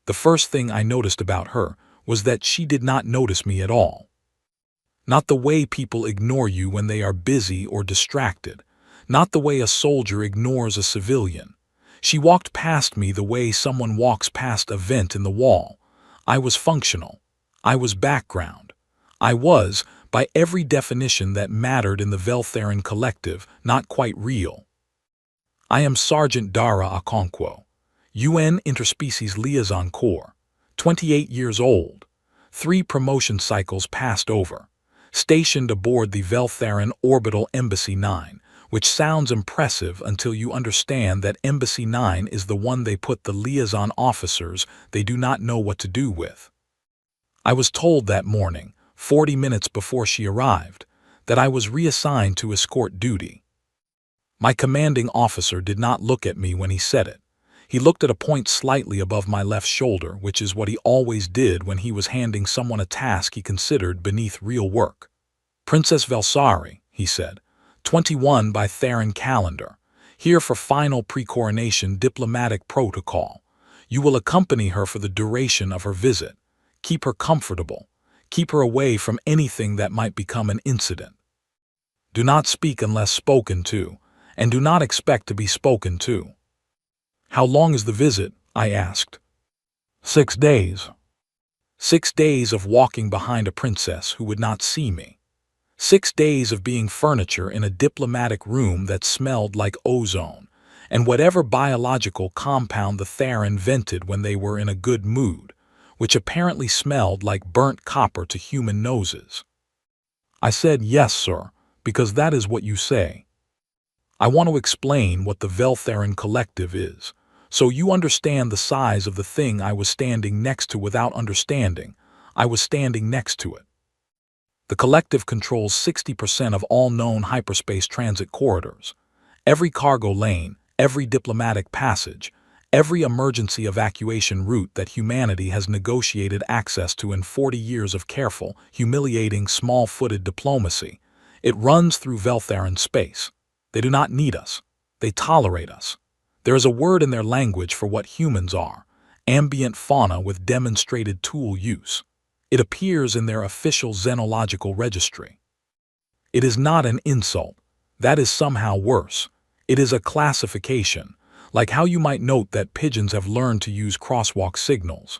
The first thing I noticed about her was that she did not notice me at all. Not the way people ignore you when they are busy or distracted. Not the way a soldier ignores a civilian. She walked past me the way someone walks past a vent in the wall. I was functional. I was background. I was, by every definition that mattered in the Veltheran collective, not quite real. I am Sergeant Dara Okonkwo, UN Interspecies Liaison Corps, 28 years old, 3 promotion cycles passed over, stationed aboard the Veltheran Orbital Embassy 9, which sounds impressive until you understand that Embassy 9 is the one they put the liaison officers they do not know what to do with. I was told that morning, 40 minutes before she arrived, that I was reassigned to escort duty. My commanding officer did not look at me when he said it. He looked at a point slightly above my left shoulder, which is what he always did when he was handing someone a task he considered beneath real work. "Princess Velsari," he said, 21 by Theran calendar, here for final pre-coronation diplomatic protocol. You will accompany her for the duration of her visit. Keep her comfortable. Keep her away from anything that might become an incident. Do not speak unless spoken to, and do not expect to be spoken to. How long is the visit? I asked. 6 days. 6 days of walking behind a princess who would not see me. 6 days of being furniture in a diplomatic room that smelled like ozone, and whatever biological compound the Theran invented when they were in a good mood, which apparently smelled like burnt copper to human noses. I said, "Yes, sir, because that is what you say." I want to explain what the Veltheran collective is, so you understand the size of the thing I was standing next to without understanding. I was standing next to it. The collective controls 60% of all known hyperspace transit corridors. Every cargo lane, every diplomatic passage, every emergency evacuation route that humanity has negotiated access to in 40 years of careful, humiliating, small-footed diplomacy. It runs through Veltheran space. They do not need us. They tolerate us. There is a word in their language for what humans are: ambient fauna with demonstrated tool use. It appears in their official xenological registry. It is not an insult. That is somehow worse. It is a classification, like how you might note that pigeons have learned to use crosswalk signals.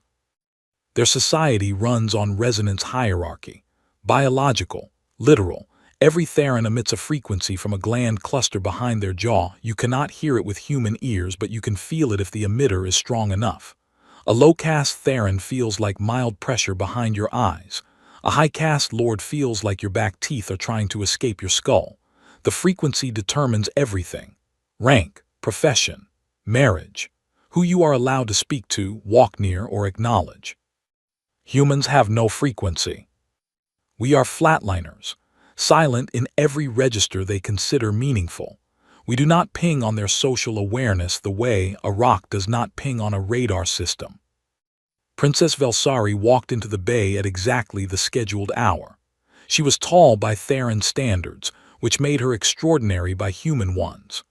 Their society runs on resonance hierarchy. Biological, literal. Every Theran emits a frequency from a gland cluster behind their jaw. You cannot hear it with human ears, but you can feel it if the emitter is strong enough. A low-caste Theran feels like mild pressure behind your eyes. A high-caste lord feels like your back teeth are trying to escape your skull. The frequency determines everything: rank, profession, marriage, who you are allowed to speak to, walk near, or acknowledge. Humans have no frequency. We are flatliners, silent in every register they consider meaningful. We do not ping on their social awareness the way a rock does not ping on a radar system. Princess Velsari walked into the bay at exactly the scheduled hour. She was tall by Theran standards, which made her extraordinary by human ones.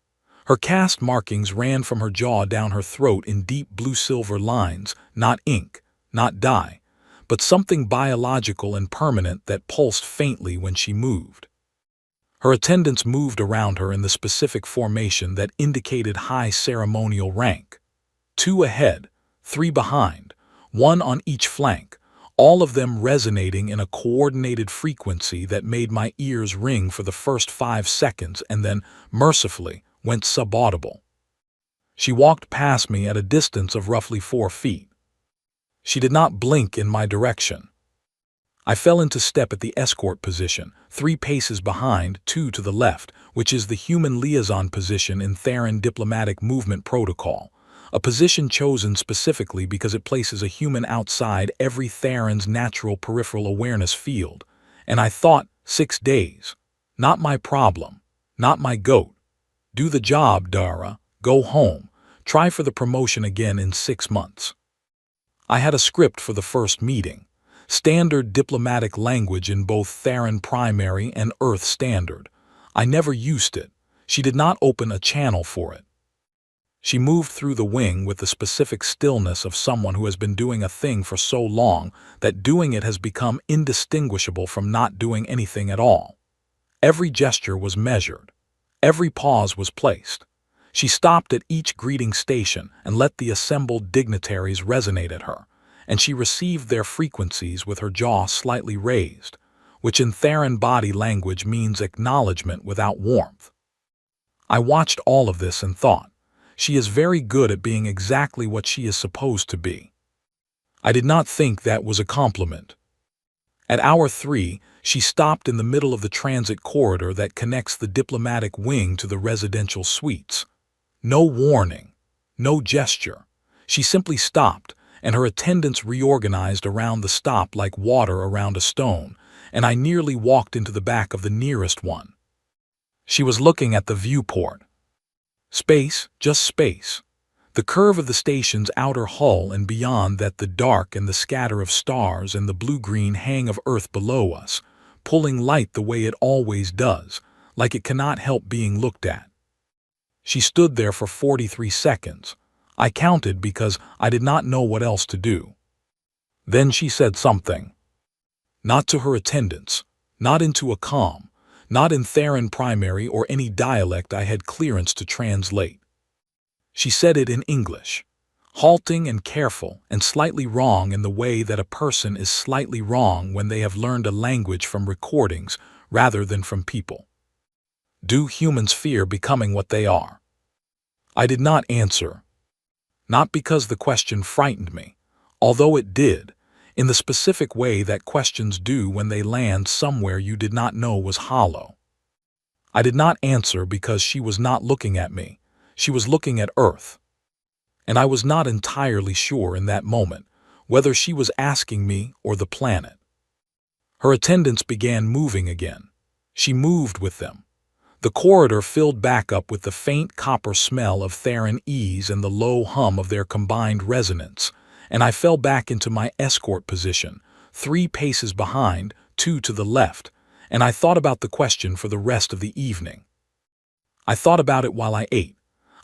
Her caste markings ran from her jaw down her throat in deep blue-silver lines, not ink, not dye, but something biological and permanent that pulsed faintly when she moved. Her attendants moved around her in the specific formation that indicated high ceremonial rank. 2 ahead, 3 behind, 1 on each flank, all of them resonating in a coordinated frequency that made my ears ring for the first 5 seconds and then, mercifully, went subaudible. She walked past me at a distance of roughly 4 feet. She did not blink in my direction. I fell into step at the escort position, 3 paces behind, 2 to the left, which is the human liaison position in Theran diplomatic movement protocol, a position chosen specifically because it places a human outside every Theran's natural peripheral awareness field. And I thought, 6 days. Not my problem. Not my goat. Do the job, Dara. Go home. Try for the promotion again in 6 months. I had a script for the first meeting. Standard diplomatic language in both Theran primary and Earth standard. I never used it. She did not open a channel for it. She moved through the wing with the specific stillness of someone who has been doing a thing for so long that doing it has become indistinguishable from not doing anything at all. Every gesture was measured. Every pause was placed. She stopped at each greeting station and let the assembled dignitaries resonate at her, and she received their frequencies with her jaw slightly raised, which in Theran body language means acknowledgement without warmth. I watched all of this and thought, she is very good at being exactly what she is supposed to be. I did not think that was a compliment. At hour 3, she stopped in the middle of the transit corridor that connects the diplomatic wing to the residential suites. No warning, no gesture. She simply stopped, and her attendants reorganized around the stop like water around a stone, and I nearly walked into the back of the nearest one. She was looking at the viewport. Space, just space. The curve of the station's outer hull, and beyond that the dark and the scatter of stars and the blue-green hang of Earth below us, pulling light the way it always does, like it cannot help being looked at. She stood there for 43 seconds. I counted because I did not know what else to do. Then she said something. Not to her attendants, not into a comm, not in Theran primary or any dialect I had clearance to translate. She said it in English, halting and careful and slightly wrong in the way that a person is slightly wrong when they have learned a language from recordings rather than from people. Do humans fear becoming what they are? I did not answer. Not because the question frightened me, although it did, in the specific way that questions do when they land somewhere you did not know was hollow. I did not answer because she was not looking at me. She was looking at Earth. And I was not entirely sure in that moment whether she was asking me or the planet. Her attendants began moving again. She moved with them. The corridor filled back up with the faint copper smell of Theran ease and the low hum of their combined resonance, and I fell back into my escort position, 3 paces behind, 2 to the left, and I thought about the question for the rest of the evening. I thought about it while I ate.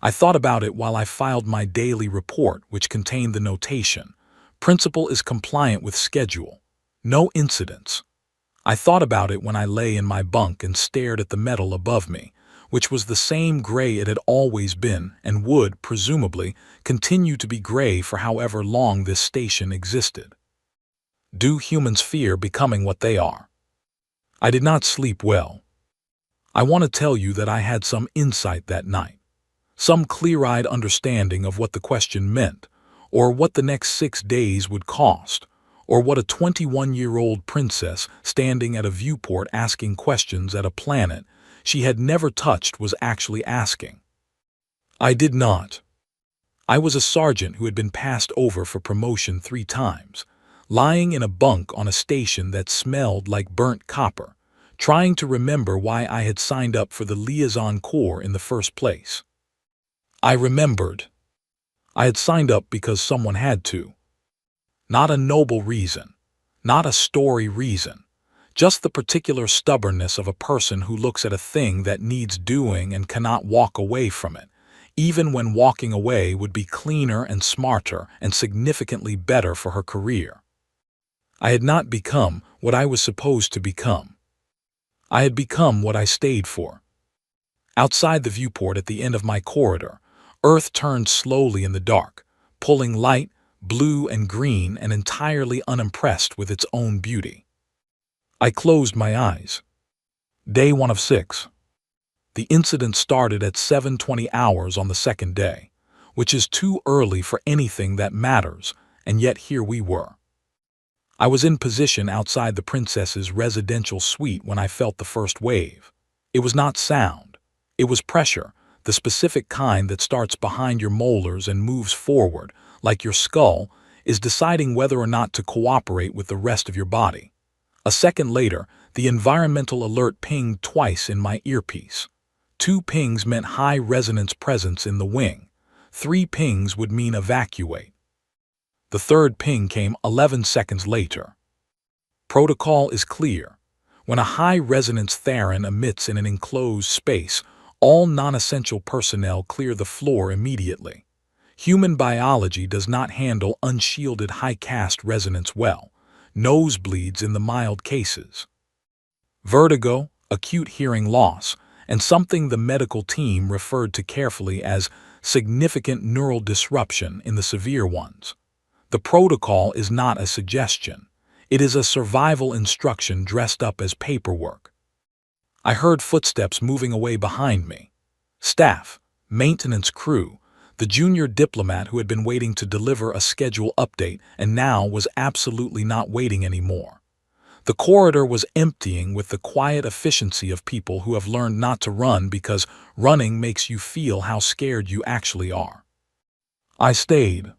I thought about it while I filed my daily report, which contained the notation, "Principal is compliant with schedule. No incidents." I thought about it when I lay in my bunk and stared at the metal above me, which was the same gray it had always been and would, presumably, continue to be gray for however long this station existed. Do humans fear becoming what they are? I did not sleep well. I want to tell you that I had some insight that night, some clear-eyed understanding of what the question meant, or what the next 6 days would cost, or what a 21-year-old princess standing at a viewport asking questions at a planet she had never touched was actually asking. I did not. I was a sergeant who had been passed over for promotion 3 times, lying in a bunk on a station that smelled like burnt copper, trying to remember why I had signed up for the liaison corps in the first place. I remembered. I had signed up because someone had to. Not a noble reason, not a Storie reason, just the particular stubbornness of a person who looks at a thing that needs doing and cannot walk away from it, even when walking away would be cleaner and smarter and significantly better for her career. I had not become what I was supposed to become. I had become what I stayed for. Outside the viewport at the end of my corridor, Earth turned slowly in the dark, pulling light, blue and green, and entirely unimpressed with its own beauty. I closed my eyes. Day 1 of 6. The incident started at 7:20 hours on the second day, which is too early for anything that matters, and yet here we were. I was in position outside the princess's residential suite when I felt the first wave. It was not sound. It was pressure, the specific kind that starts behind your molars and moves forward, like your skull is deciding whether or not to cooperate with the rest of your body. A second later, the environmental alert pinged twice in my earpiece. 2 pings meant high resonance presence in the wing. 3 pings would mean evacuate. The third ping came 11 seconds later. Protocol is clear. When a high resonance Theran emits in an enclosed space, All non-essential personnel clear the floor immediately. Human biology does not handle unshielded high-cast resonance well. Nosebleeds in the mild cases. Vertigo, acute hearing loss, and something the medical team referred to carefully as significant neural disruption in the severe ones. The protocol is not a suggestion. It is a survival instruction dressed up as paperwork. I heard footsteps moving away behind me. Staff, maintenance crew, the junior diplomat who had been waiting to deliver a schedule update and now was absolutely not waiting anymore. The corridor was emptying with the quiet efficiency of people who have learned not to run because running makes you feel how scared you actually are. I stayed.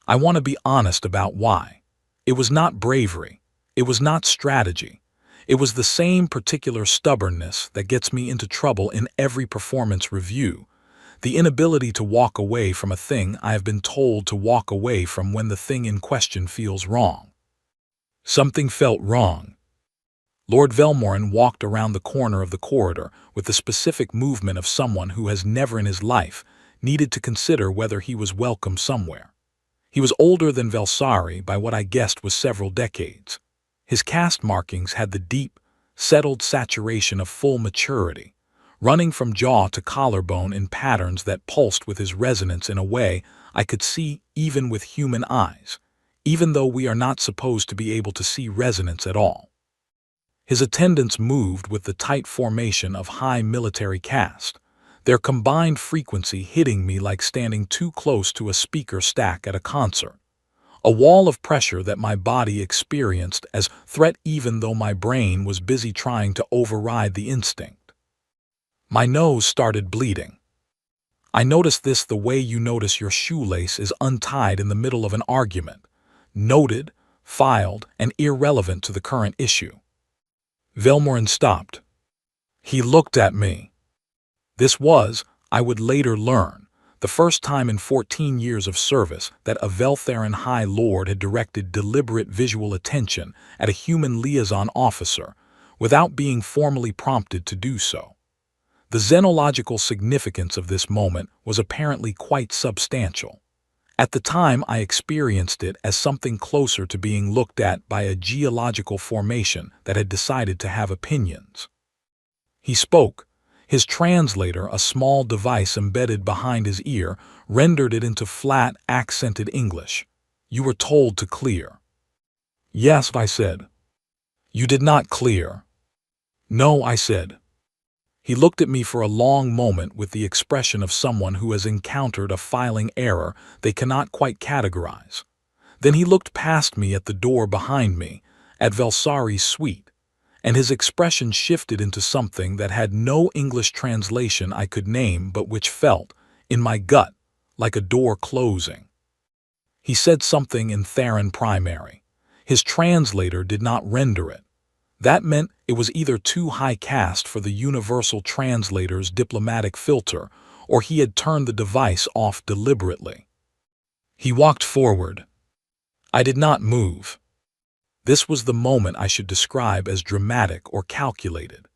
I want to be honest about why. It was not bravery. It was not strategy. It was the same particular stubbornness that gets me into trouble in every performance review. The inability to walk away from a thing I have been told to walk away from when the thing in question feels wrong. Something felt wrong. Lord Velmorin walked around the corner of the corridor with the specific movement of someone who has never in his life needed to consider whether he was welcome somewhere. He was older than Velsari by what I guessed was several decades. His caste markings had the deep, settled saturation of full maturity, running from jaw to collarbone in patterns that pulsed with his resonance in a way I could see even with human eyes, even though we are not supposed to be able to see resonance at all. His attendants moved with the tight formation of high military caste, their combined frequency hitting me like standing too close to a speaker stack at a concert. A wall of pressure that my body experienced as threat even though my brain was busy trying to override the instinct. My nose started bleeding. I noticed this the way you notice your shoelace is untied in the middle of an argument, noted, filed, and irrelevant to the current issue. Velmorin stopped. He looked at me. This was, I would later learn, the first time in 14 years of service that a Veltharan High Lord had directed deliberate visual attention at a human liaison officer without being formally prompted to do so. The xenological significance of this moment was apparently quite substantial. At the time, I experienced it as something closer to being looked at by a geological formation that had decided to have opinions. He spoke. His translator, a small device embedded behind his ear, rendered it into flat, accented English. You were told to clear. Yes, I said. You did not clear. No, I said. He looked at me for a long moment with the expression of someone who has encountered a filing error they cannot quite categorize. Then he looked past me at the door behind me, at Velsari's suite, and his expression shifted into something that had no English translation I could name but which felt, in my gut, like a door closing. He said something in Theran primary. His translator did not render it. That meant it was either too high caste for the universal translator's diplomatic filter, or he had turned the device off deliberately. He walked forward. I did not move. This was the moment I should describe as dramatic or calculated.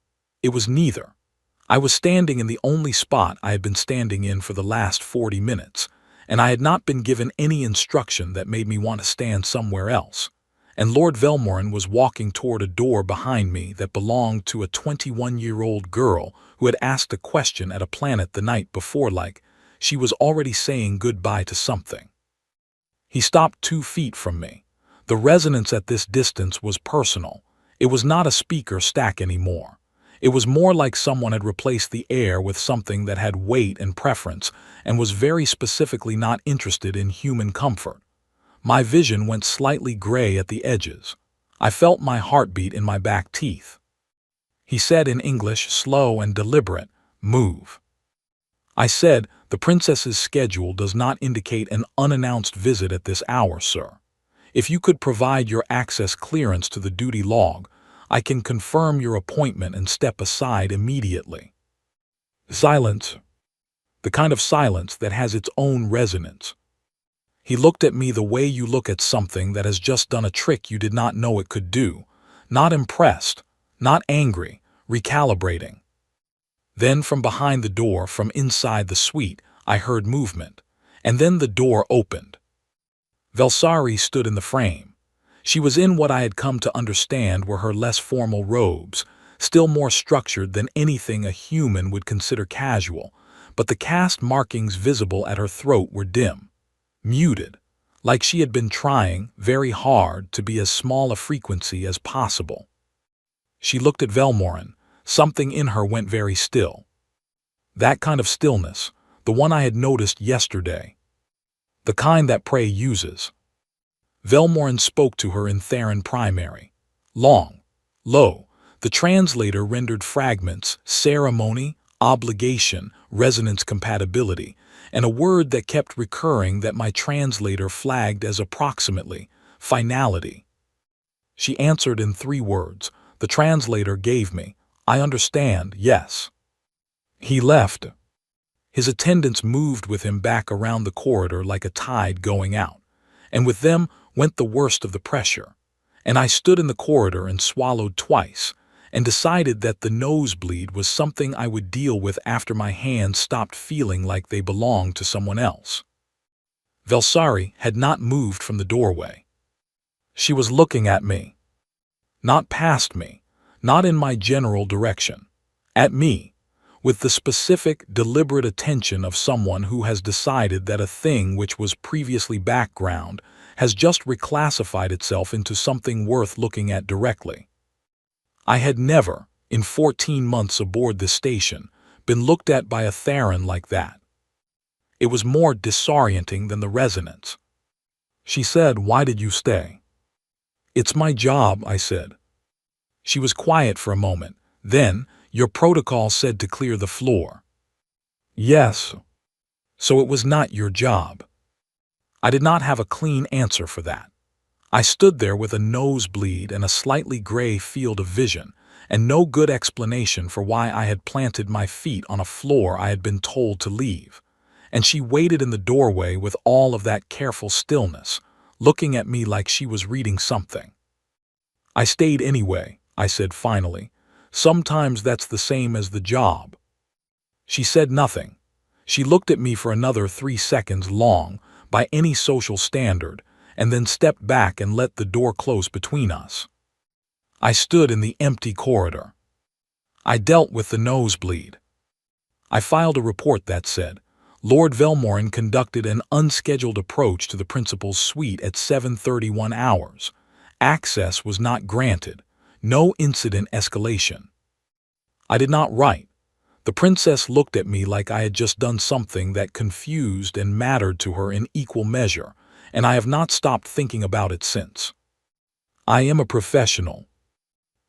It was neither. I was standing in the only spot I had been standing in for the last 40 minutes, and I had not been given any instruction that made me want to stand somewhere else. And Lord Velmorin was walking toward a door behind me that belonged to a 21-year-old girl who had asked a question at a planet the night before like she was already saying goodbye to something. He stopped 2 feet from me. The resonance at this distance was personal. It was not a speaker stack anymore. It was more like someone had replaced the air with something that had weight and preference and was very specifically not interested in human comfort. My vision went slightly gray at the edges. I felt my heartbeat in my back teeth. He said in English, slow and deliberate, "Move." I said, "The princess's schedule does not indicate an unannounced visit at this hour, sir. If you could provide your access clearance to the duty log, I can confirm your appointment and step aside immediately." Silence. The kind of silence that has its own resonance. He looked at me the way you look at something that has just done a trick you did not know it could do. Not impressed, not angry, recalibrating. Then from behind the door, from inside the suite, I heard movement, and then the door opened. Velsari stood in the frame. She was in what I had come to understand were her less formal robes, still more structured than anything a human would consider casual, but the caste markings visible at her throat were dim, muted, like she had been trying very hard to be as small a frequency as possible. She looked at Velmorin. Something in her went very still. That kind of stillness, the one I had noticed yesterday. The kind that prey uses. Velmorin spoke to her in Theran primary. Long, low, the translator rendered fragments, ceremony, obligation, resonance compatibility, and a word that kept recurring that my translator flagged as approximately, finality. She answered in 3 words. The translator gave me, I understand, yes. He left. His attendants moved with him back around the corridor like a tide going out, and with them went the worst of the pressure. And I stood in the corridor and swallowed twice, and decided that the nosebleed was something I would deal with after my hands stopped feeling like they belonged to someone else. Velsari had not moved from the doorway. She was looking at me. Not past me, not in my general direction. At me. With the specific, deliberate attention of someone who has decided that a thing which was previously background has just reclassified itself into something worth looking at directly. I had never, in 14 months aboard this station, been looked at by a Theran like that. It was more disorienting than the resonance. She said, "Why did you stay?" "It's my job," I said. She was quiet for a moment. Then, "Your protocol said to clear the floor." "Yes." "So it was not your job." I did not have a clean answer for that. I stood there with a nosebleed and a slightly gray field of vision, and no good explanation for why I had planted my feet on a floor I had been told to leave. And she waited in the doorway with all of that careful stillness, looking at me like she was reading something. "I stayed anyway," I said finally. "Sometimes that's the same as the job." She said nothing. She looked at me for another 3 seconds long, by any social standard, and then stepped back and let the door close between us. I stood in the empty corridor. I dealt with the nosebleed. I filed a report that said, Lord Velmorin conducted an unscheduled approach to the principal's suite at 7:31 hours. Access was not granted. No incident escalation. I did not write. The princess looked at me like I had just done something that confused and mattered to her in equal measure, and I have not stopped thinking about it since. I am a professional.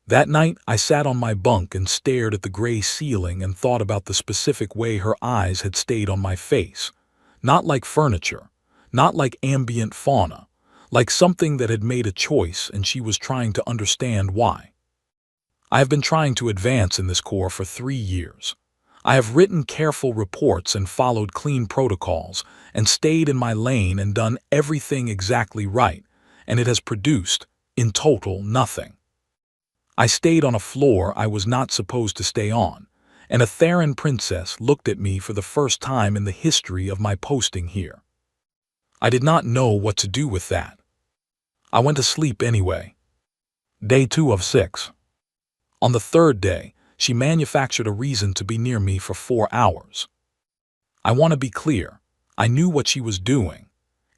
That night, I sat on my bunk and stared at the gray ceiling and thought about the specific way her eyes had stayed on my face. Not like furniture, not like ambient fauna, like something that had made a choice and she was trying to understand why. I have been trying to advance in this corps for 3 years. I have written careful reports and followed clean protocols and stayed in my lane and done everything exactly right, and it has produced, in total, nothing. I stayed on a floor I was not supposed to stay on, and a Theran princess looked at me for the first time in the history of my posting here. I did not know what to do with that. I went to sleep anyway. Day 2 of 6. On the 3rd day, she manufactured a reason to be near me for 4 hours. I want to be clear. I knew what she was doing.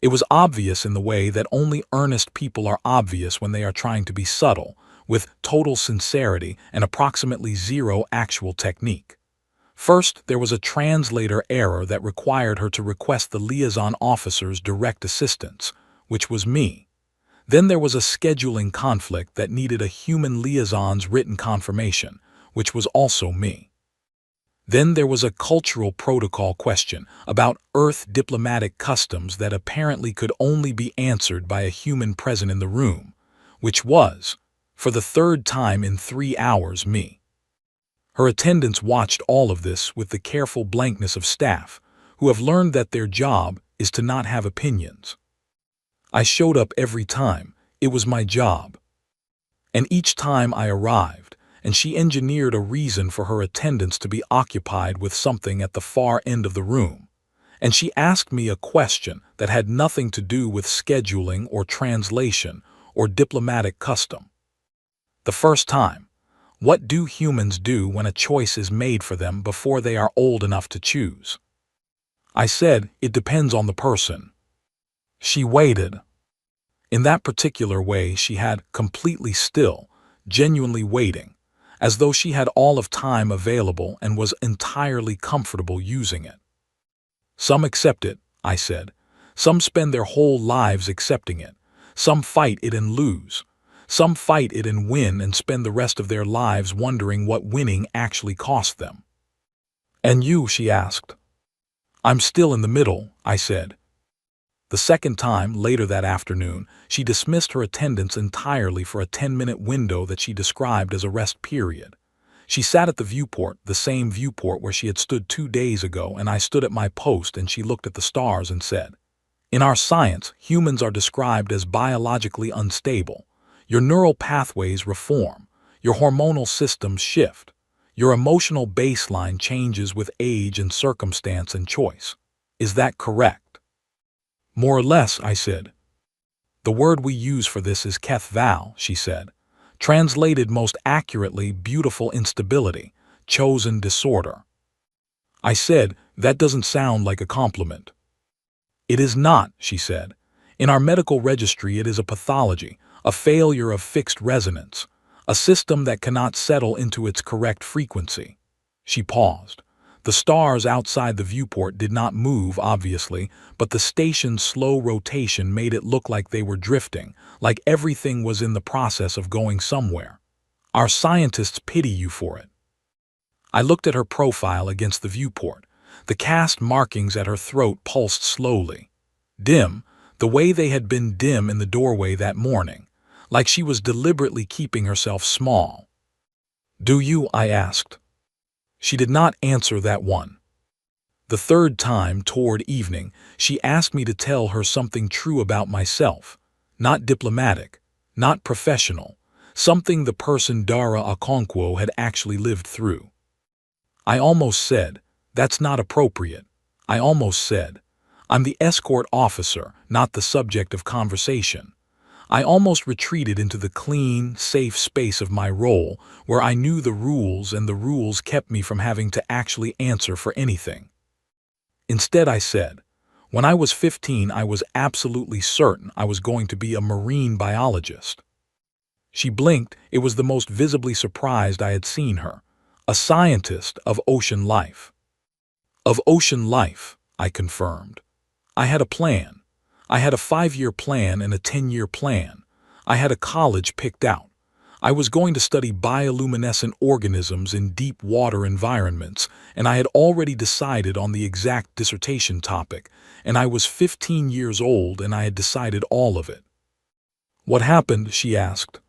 It was obvious in the way that only earnest people are obvious when they are trying to be subtle, with total sincerity and approximately 0 actual technique. First, there was a translator error that required her to request the liaison officer's direct assistance, which was me. Then there was a scheduling conflict that needed a human liaison's written confirmation, which was also me. Then there was a cultural protocol question about Earth diplomatic customs that apparently could only be answered by a human present in the room, which was, for the 3rd time in 3 hours, me. Her attendants watched all of this with the careful blankness of staff, who have learned that their job is to not have opinions. I showed up every time. It was my job. And each time I arrived, and she engineered a reason for her attendants to be occupied with something at the far end of the room. And she asked me a question that had nothing to do with scheduling or translation or diplomatic custom. The first time, what do humans do when a choice is made for them before they are old enough to choose? I said, it depends on the person. She waited. In that particular way, she had completely still, genuinely waiting, as though she had all of time available and was entirely comfortable using it. Some accept it, I said. Some spend their whole lives accepting it. Some fight it and lose. Some fight it and win and spend the rest of their lives wondering what winning actually cost them. And you, she asked. I'm still in the middle, I said. The second time, later that afternoon, she dismissed her attendants entirely for a 10-minute window that she described as a rest period. She sat at the viewport, the same viewport where she had stood 2 days ago, and I stood at my post, and she looked at the stars and said, "In our science, humans are described as biologically unstable. Your neural pathways reform. Your hormonal systems shift. Your emotional baseline changes with age and circumstance and choice. Is that correct?" "More or less," I said. "The word we use for this is HFY," she said. "Translated most accurately, beautiful instability, chosen disorder." I said, "That doesn't sound like a compliment." "It is not," she said. "In our medical registry it is a pathology, a failure of fixed resonance, a system that cannot settle into its correct frequency." She paused. The stars outside the viewport did not move, obviously, but the station's slow rotation made it look like they were drifting, like everything was in the process of going somewhere. "Our scientists pity you for it." I looked at her profile against the viewport. The cast markings at her throat pulsed slowly. Dim, the way they had been dim in the doorway that morning, like she was deliberately keeping herself small. "Do you?" I asked. She did not answer that one. The third time, toward evening, she asked me to tell her something true about myself, not diplomatic, not professional, something the person Dara Okonkwo had actually lived through. I almost said, "That's not appropriate." I almost said, "I'm the escort officer, not the subject of conversation." I almost retreated into the clean, safe space of my role, where I knew the rules and the rules kept me from having to actually answer for anything. Instead, I said, "When I was 15, I was absolutely certain I was going to be a marine biologist." She blinked. It was the most visibly surprised I had seen her. "A scientist of ocean life." "Of ocean life," I confirmed. I had a plan. I had a 5-year plan and a 10-year plan. I had a college picked out. I was going to study bioluminescent organisms in deep water environments, and I had already decided on the exact dissertation topic, and I was 15 years old and I had decided all of it. "What happened?" she asked.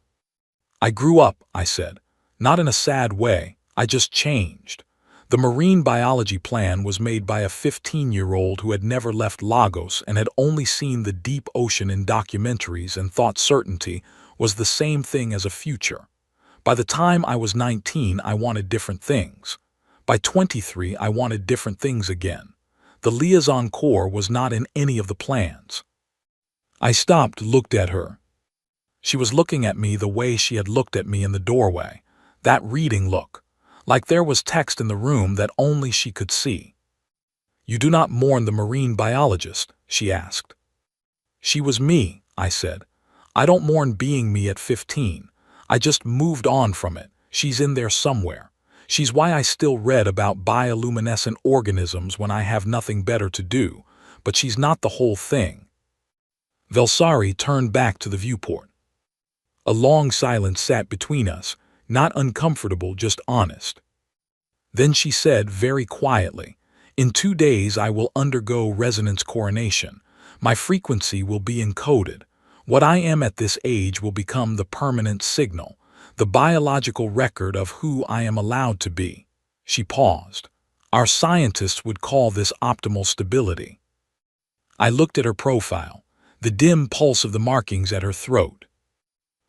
"I grew up," I said. "Not in a sad way, I just changed." The marine biology plan was made by a 15-year-old who had never left Lagos and had only seen the deep ocean in documentaries and thought certainty was the same thing as a future. By the time I was 19, I wanted different things. By 23, I wanted different things again. The liaison corps was not in any of the plans. I stopped, looked at her. She was looking at me the way she had looked at me in the doorway, that reading look. Like there was text in the room that only she could see. "You do not mourn the marine biologist?" she asked. "She was me," I said. "I don't mourn being me at 15. I just moved on from it. She's in there somewhere. She's why I still read about bioluminescent organisms when I have nothing better to do, but she's not the whole thing." Velsari turned back to the viewport. A long silence sat between us, not uncomfortable, just honest. Then she said very quietly, "In 2 days I will undergo resonance coronation. My frequency will be encoded. What I am at this age will become the permanent signal, the biological record of who I am allowed to be." She paused. "Our scientists would call this optimal stability." I looked at her profile, the dim pulse of the markings at her throat.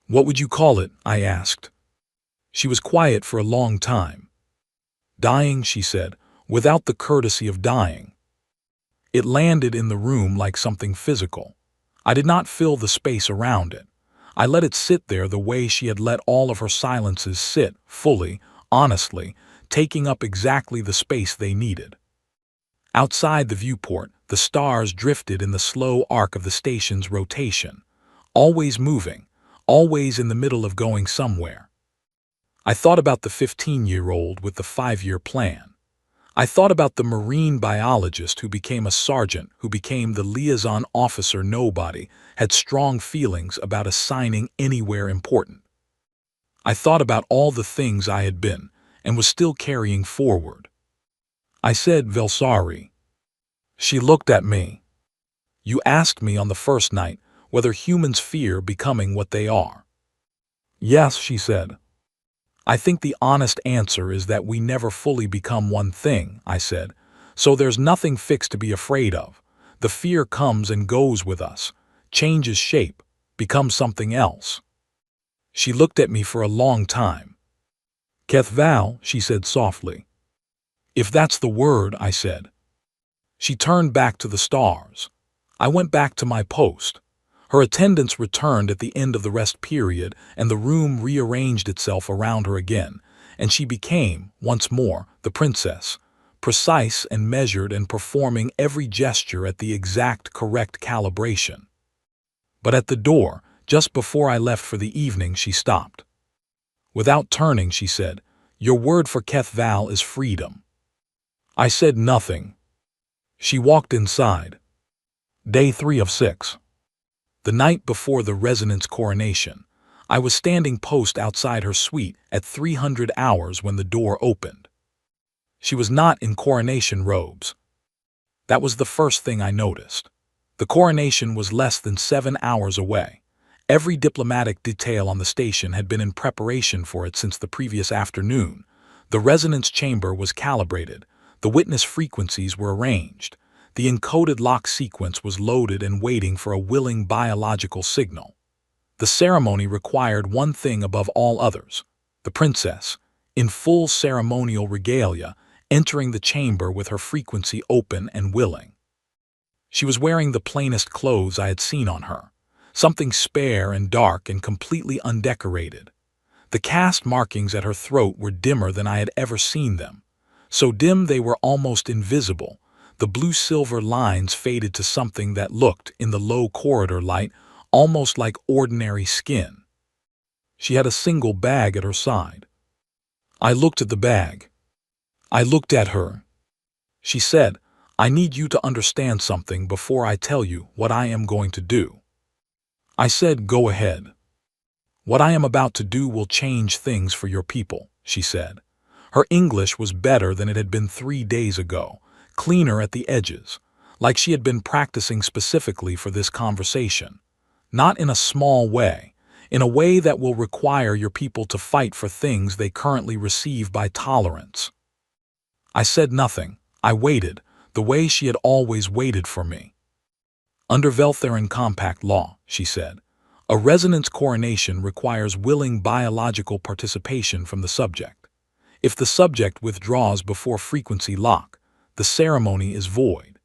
"What would you call it?" I asked. She was quiet for a long time. Dying, she said, without the courtesy of dying. It landed in the room like something physical. I did not fill the space around it. I let it sit there the way she had let all of her silences sit, fully, honestly, taking up exactly the space they needed. Outside the viewport, the stars drifted in the slow arc of the station's rotation, always moving, always in the middle of going somewhere. I thought about the 15-year-old with the 5-year plan. I thought about the marine biologist who became a sergeant, who became the liaison officer nobody had strong feelings about assigning anywhere important. I thought about all the things I had been and was still carrying forward. I said, Velsari. She looked at me. You asked me on the first night whether humans fear becoming what they are. Yes, she said. I think the honest answer is that we never fully become one thing, I said. So there's nothing fixed to be afraid of. The fear comes and goes with us, changes shape, becomes something else. She looked at me for a long time. Kethval, she said softly. If that's the word, I said. She turned back to the stars. I went back to my post. Her attendants returned at the end of the rest period, and the room rearranged itself around her again, and she became, once more, the princess, precise and measured and performing every gesture at the exact correct calibration. But at the door, just before I left for the evening, she stopped. Without turning, she said, Your word for Kethval is freedom. I said nothing. She walked inside. Day 3 of 6. The night before the resonance coronation, I was standing post outside her suite at 300 hours when the door opened. She was not in coronation robes. That was the first thing I noticed. The coronation was less than 7 hours away. Every diplomatic detail on the station had been in preparation for it since the previous afternoon. The resonance chamber was calibrated. The witness frequencies were arranged. The encoded lock sequence was loaded and waiting for a willing biological signal. The ceremony required one thing above all others: the princess, in full ceremonial regalia, entering the chamber with her frequency open and willing. She was wearing the plainest clothes I had seen on her, something spare and dark and completely undecorated. The caste markings at her throat were dimmer than I had ever seen them, so dim they were almost invisible. The blue-silver lines faded to something that looked, in the low corridor light, almost like ordinary skin. She had a single bag at her side. I looked at the bag. I looked at her. She said, I need you to understand something before I tell you what I am going to do. I said, Go ahead. What I am about to do will change things for your people, she said. Her English was better than it had been 3 days ago, cleaner at the edges, like she had been practicing specifically for this conversation. Not in a small way, in a way that will require your people to fight for things they currently receive by tolerance. I said nothing. I waited, the way she had always waited for me. Under Veltheran compact law, she said, a resonance coronation requires willing biological participation from the subject. If the subject withdraws before frequency lock, the ceremony is void.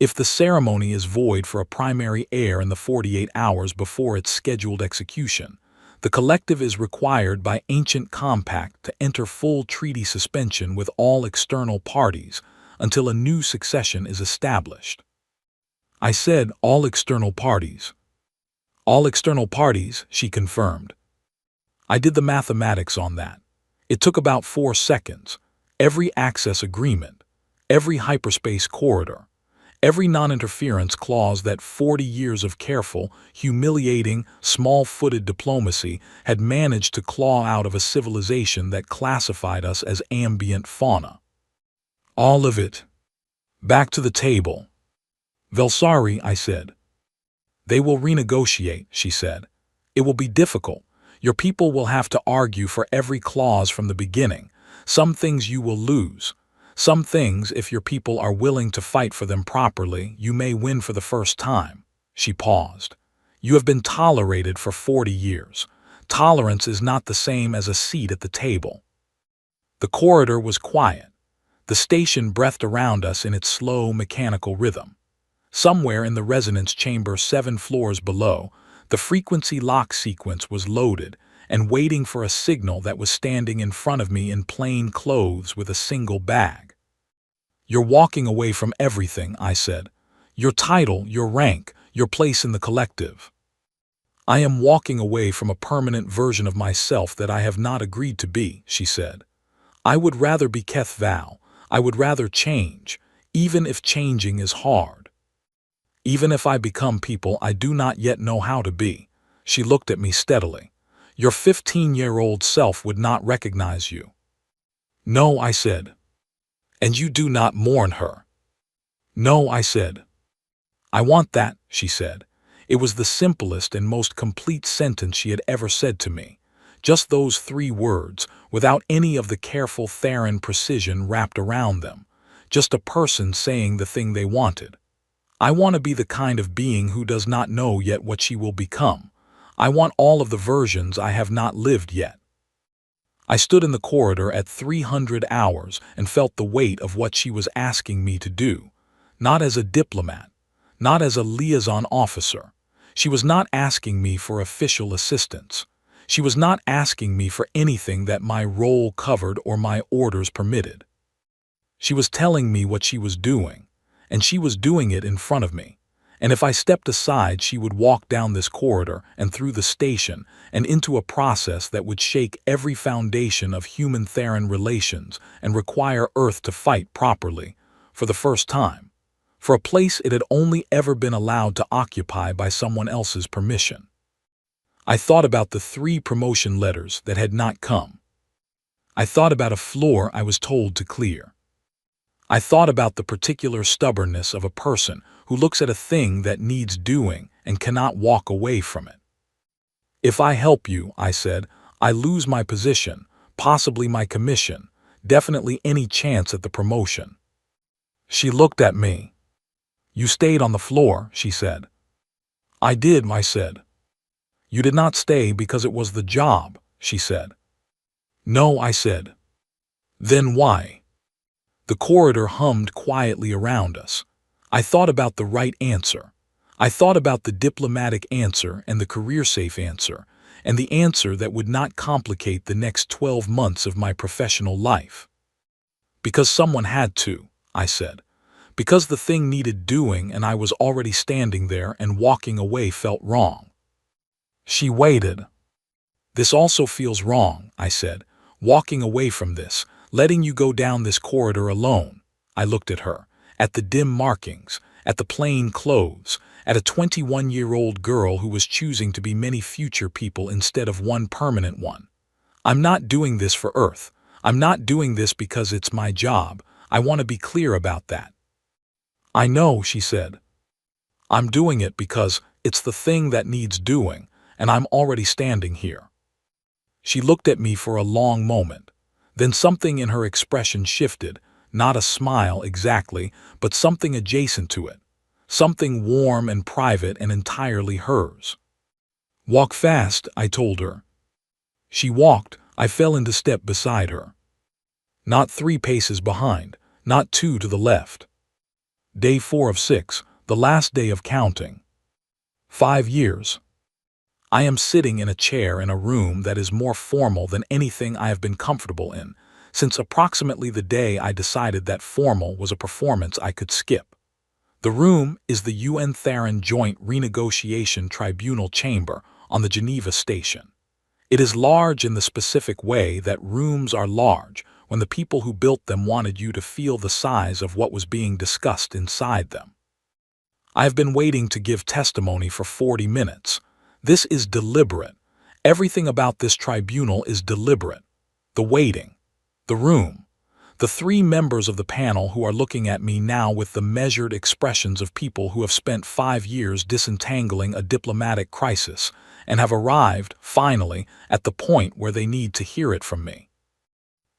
If the ceremony is void for a primary heir in the 48 hours before its scheduled execution, the collective is required by ancient compact to enter full treaty suspension with all external parties until a new succession is established. I said, all external parties. All external parties, she confirmed. I did the mathematics on that. It took about 4 seconds. Every access agreement, every hyperspace corridor, every non-interference clause that 40 years of careful, humiliating, small-footed diplomacy had managed to claw out of a civilization that classified us as ambient fauna. All of it. Back to the table. Velsari, I said. They will renegotiate, she said. It will be difficult. Your people will have to argue for every clause from the beginning. Some things you will lose. Some things, if your people are willing to fight for them properly, you may win for the first time. She paused. You have been tolerated for 40 years. Tolerance is not the same as a seat at the table. The corridor was quiet. The station breathed around us in its slow, mechanical rhythm. Somewhere in the resonance chamber 7 floors below, the frequency lock sequence was loaded and waiting for a signal that was standing in front of me in plain clothes with a single bag. "You're walking away from everything," I said. "Your title, your rank, your place in the collective." "I am walking away from a permanent version of myself that I have not agreed to be," she said. "I would rather be Keth Val. I would rather change, even if changing is hard. Even if I become people I do not yet know how to be." She looked at me steadily. "Your 15-year-old self would not recognize you." "No," I said. "And you do not mourn her." "No," I said. "I want that," she said. It was the simplest and most complete sentence she had ever said to me. Just those 3 words, without any of the careful Theron precision wrapped around them. Just a person saying the thing they wanted. I want to be the kind of being who does not know yet what she will become. I want all of the versions I have not lived yet. I stood in the corridor at 300 hours and felt the weight of what she was asking me to do. Not as a diplomat, not as a liaison officer. She was not asking me for official assistance. She was not asking me for anything that my role covered or my orders permitted. She was telling me what she was doing, and she was doing it in front of me. And if I stepped aside, she would walk down this corridor and through the station and into a process that would shake every foundation of human-Theron relations and require Earth to fight properly, for the first time, for a place it had only ever been allowed to occupy by someone else's permission. I thought about the 3 promotion letters that had not come. I thought about a floor I was told to clear. I thought about the particular stubbornness of a person who looks at a thing that needs doing and cannot walk away from it. "If I help you," I said, "I lose my position, possibly my commission, definitely any chance at the promotion." She looked at me. "You stayed on the floor," she said. "I did," I said. "You did not stay because it was the job," she said. "No," I said. "Then why?" The corridor hummed quietly around us. I thought about the right answer. I thought about the diplomatic answer and the career-safe answer, and the answer that would not complicate the next 12 months of my professional life. "Because someone had to," I said. "Because the thing needed doing and I was already standing there and walking away felt wrong." She waited. "This also feels wrong," I said. "Walking away from this, letting you go down this corridor alone." I looked at her, at the dim markings, at the plain clothes, at a 21-year-old girl who was choosing to be many future people instead of one permanent one. "I'm not doing this for Earth. I'm not doing this because it's my job. I want to be clear about that." "I know," she said. "I'm doing it because it's the thing that needs doing, and I'm already standing here." She looked at me for a long moment. Then something in her expression shifted, not a smile exactly, but something adjacent to it, something warm and private and entirely hers. "Walk fast," I told her. She walked. I fell into step beside her. Not 3 paces behind, not 2 to the left. Day 4 of 6, the last day of counting. 5 years. I am sitting in a chair in a room that is more formal than anything I have been comfortable in, since approximately the day I decided that formal was a performance I could skip. The room is the UN Theron Joint Renegotiation Tribunal chamber on the Geneva station. It is large in the specific way that rooms are large when the people who built them wanted you to feel the size of what was being discussed inside them. I have been waiting to give testimony for 40 minutes. This is deliberate. Everything about this tribunal is deliberate. The waiting, the room, the 3 members of the panel who are looking at me now with the measured expressions of people who have spent 5 years disentangling a diplomatic crisis and have arrived, finally, at the point where they need to hear it from me.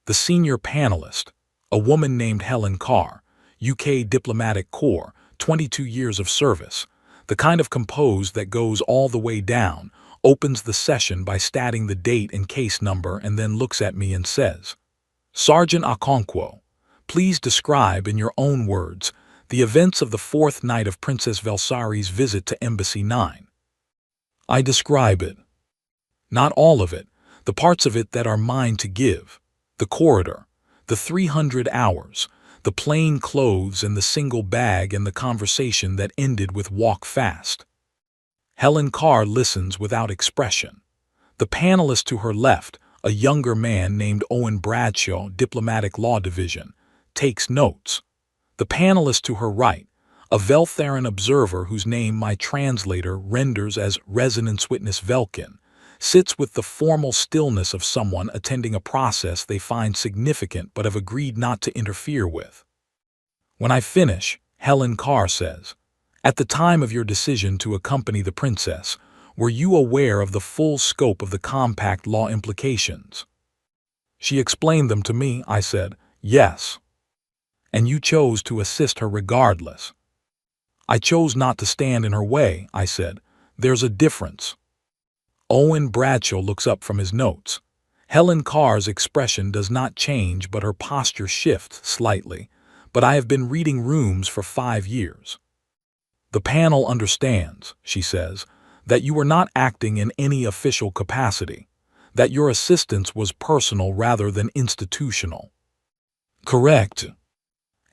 The senior panelist, a woman named Helen Carr, UK Diplomatic Corps, 22 years of service, the kind of composed that goes all the way down, opens the session by stating the date and case number and then looks at me and says, "Sergeant Okonkwo, please describe in your own words the events of the fourth night of Princess Velsari's visit to Embassy 9. I describe it. Not all of it, the parts of it that are mine to give. The corridor, the 300 hours, the plain clothes and the single bag and the conversation that ended with walk fast. Helen Carr listens without expression. The panelist to her left, a younger man named Owen Bradshaw, Diplomatic Law Division, takes notes. The panelist to her right, a Veltharan observer whose name my translator renders as Resonance Witness Velkin, sits with the formal stillness of someone attending a process they find significant but have agreed not to interfere with. When I finish, Helen Carr says, "At the time of your decision to accompany the princess, were you aware of the full scope of the compact law implications?" She explained them to me, I said. "Yes." "And you chose to assist her regardless." "I chose not to stand in her way," I said. "There's a difference." Owen Bradshaw looks up from his notes. Helen Carr's expression does not change, but her posture shifts slightly. "But I have been reading rooms for 5 years. The panel understands," she says, "that you were not acting in any official capacity, that your assistance was personal rather than institutional." "Correct."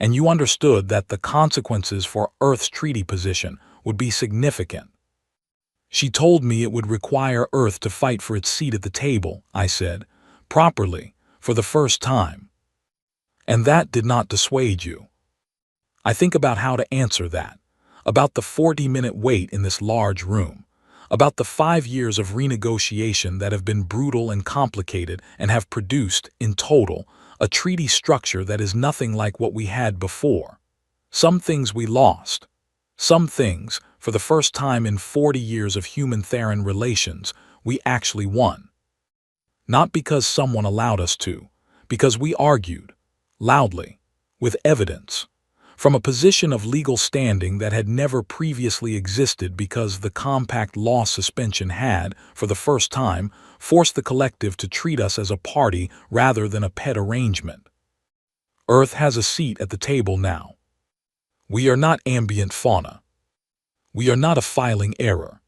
"And you understood that the consequences for Earth's treaty position would be significant." "She told me it would require Earth to fight for its seat at the table," I said, "properly, for the first time." "And that did not dissuade you." I think about how to answer that, about the 40-minute wait in this large room, about the 5 years of renegotiation that have been brutal and complicated and have produced, in total, a treaty structure that is nothing like what we had before. Some things we lost. Some things, for the first time in 40 years of human-Theran relations, we actually won. Not because someone allowed us to, because we argued, loudly, with evidence, from a position of legal standing that had never previously existed because the compact law suspension had, for the first time, forced the collective to treat us as a party rather than a pet arrangement. Earth has a seat at the table now. We are not ambient fauna. We are not a filing error.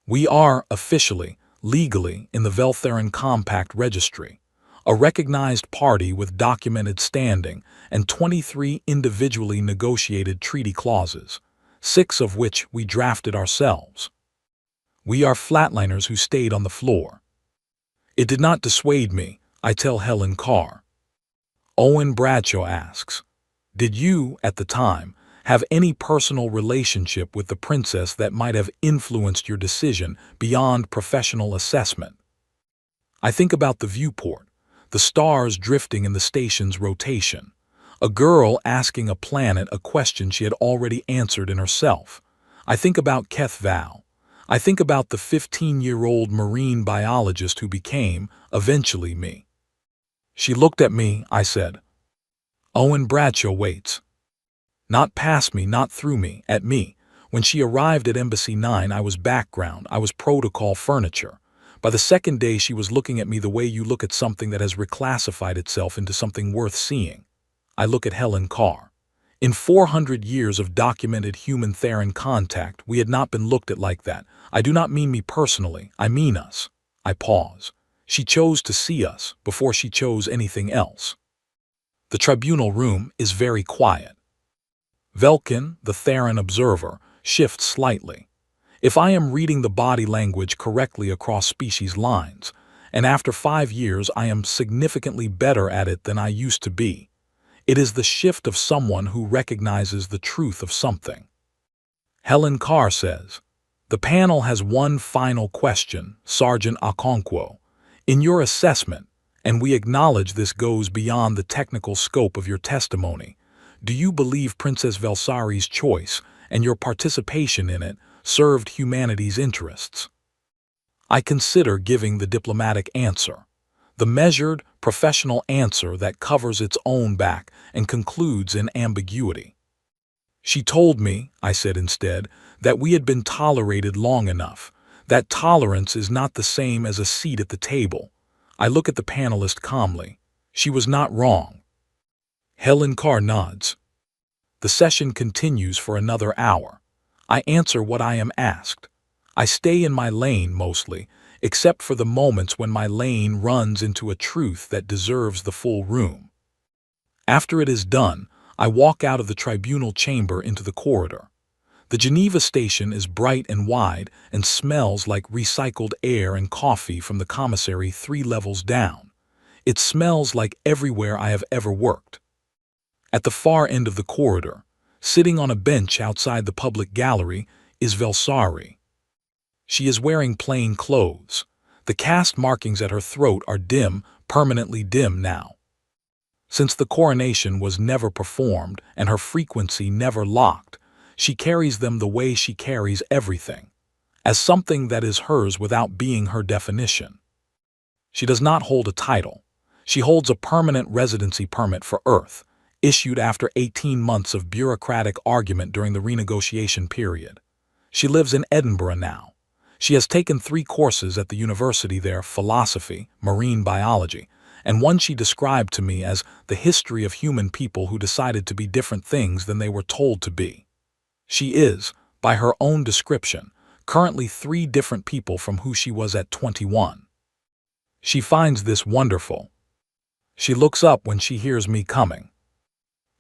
We are, officially, legally, in the Veltharan Compact Registry, a recognized party with documented standing and 23 individually negotiated treaty clauses, 6 of which we drafted ourselves. We are flatliners who stayed on the floor. It did not dissuade me, I tell Helen Carr. Owen Bradshaw asks, "Did you, at the time, have any personal relationship with the princess that might have influenced your decision beyond professional assessment?" I think about the viewport, the stars drifting in the station's rotation, a girl asking a planet a question she had already answered in herself. I think about Keth Val. I think about the 15-year-old marine biologist who became, eventually, me. "She looked at me," I said. Owen Bradshaw waits. Not past me, not through me, at me. When she arrived at Embassy 9, I was background, I was protocol furniture. By the second day, she was looking at me the way you look at something that has reclassified itself into something worth seeing. I look at Helen Carr. In 400 years of documented human-Theran contact, we had not been looked at like that. I do not mean me personally, I mean us. I pause. She chose to see us before she chose anything else. The tribunal room is very quiet. Velkin, the Theran observer, shifts slightly. If I am reading the body language correctly across species lines, and after 5 years I am significantly better at it than I used to be, it is the shift of someone who recognizes the truth of something. Helen Carr says, "The panel has one final question, Sergeant Okonkwo. In your assessment, and we acknowledge this goes beyond the technical scope of your testimony, do you believe Princess Velsari's choice and your participation in it served humanity's interests?" I consider giving the diplomatic answer, the measured, professional answer that covers its own back and concludes in ambiguity. "She told me," I said instead, "that we had been tolerated long enough, That tolerance is not the same as a seat at the table. I look at the panelist calmly. She was not wrong. Helen Carr nods. The session continues for another hour. I answer what I am asked. I stay in my lane mostly, except for the moments when my lane runs into a truth that deserves the full room. After it is done, I walk out of the tribunal chamber into the corridor. The Geneva station is bright and wide and smells like recycled air and coffee from the commissary 3 levels down. It smells like everywhere I have ever worked. At the far end of the corridor, sitting on a bench outside the public gallery, is Velsari. She is wearing plain clothes. The caste markings at her throat are dim, permanently dim now. Since the coronation was never performed and her frequency never locked, she carries them the way she carries everything, as something that is hers without being her definition. She does not hold a title. She holds a permanent residency permit for Earth, issued after 18 months of bureaucratic argument during the renegotiation period. She lives in Edinburgh now. She has taken 3 courses at the university there, philosophy, marine biology, and one she described to me as the history of human people who decided to be different things than they were told to be. She is, by her own description, currently 3 different people from who she was at 21. She finds this wonderful. She looks up when she hears me coming.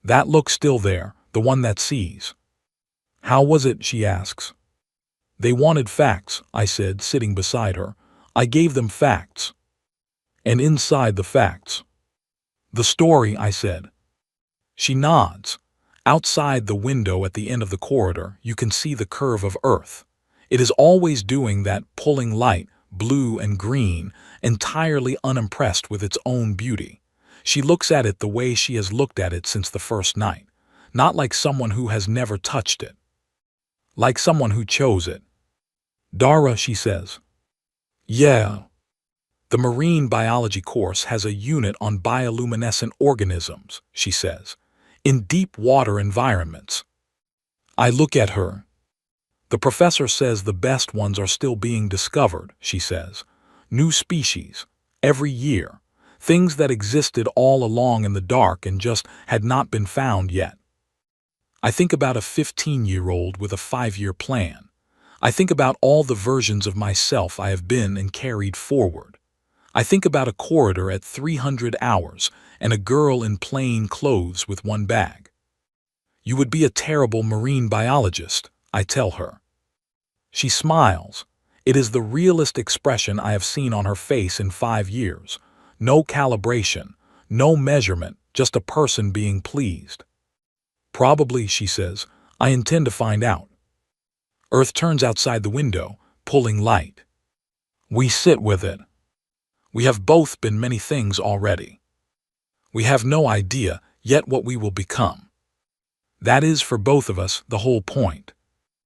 That look still there, the one that sees. How was it, she asks. They wanted facts, I said, sitting beside her. I gave them facts. And inside the facts. The story, I said. She nods. Outside the window at the end of the corridor, you can see the curve of Earth. It is always doing that, pulling light, blue and green, entirely unimpressed with its own beauty. She looks at it the way she has looked at it since the first night, not like someone who has never touched it. Like someone who chose it. Dara, she says. Yeah. The marine biology course has a unit on bioluminescent organisms, she says, in deep water environments. I look at her. The professor says the best ones are still being discovered, she says. New species, every year. Things that existed all along in the dark and just had not been found yet. I think about a 15-year-old with a 5-year plan. I think about all the versions of myself I have been and carried forward. I think about a corridor at 300 hours and a girl in plain clothes with one bag. You would be a terrible marine biologist, I tell her. She smiles. It is the realest expression I have seen on her face in 5 years. No calibration, no measurement, just a person being pleased. Probably, she says. I intend to find out. Earth turns outside the window, pulling light. We sit with it. We have both been many things already. We have no idea yet what we will become. That is, for both of us, the whole point.